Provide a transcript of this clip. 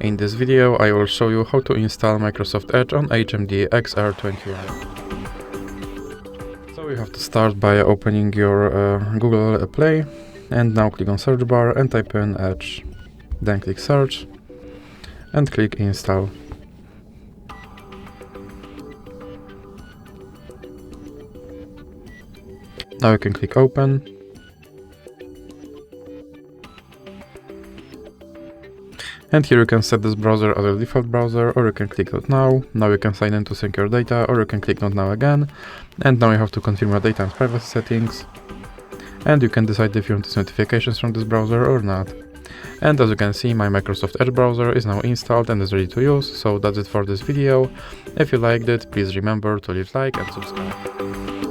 In this video I will show you how to install Microsoft Edge on HMD XR21. So you have to start by opening your Google Play, and now click on search bar and type in Edge. Then click search and click install. Now you can click open. And here you can set this browser as a default browser, or you can click not now. Now you can sign in to sync your data, or you can click not now again. And now you have to confirm your data and privacy settings. And you can decide if you want to see notifications from this browser or not. And as you can see, my Microsoft Edge browser is now installed and is ready to use. So that's it for this video. If you liked it, please remember to leave a like and subscribe.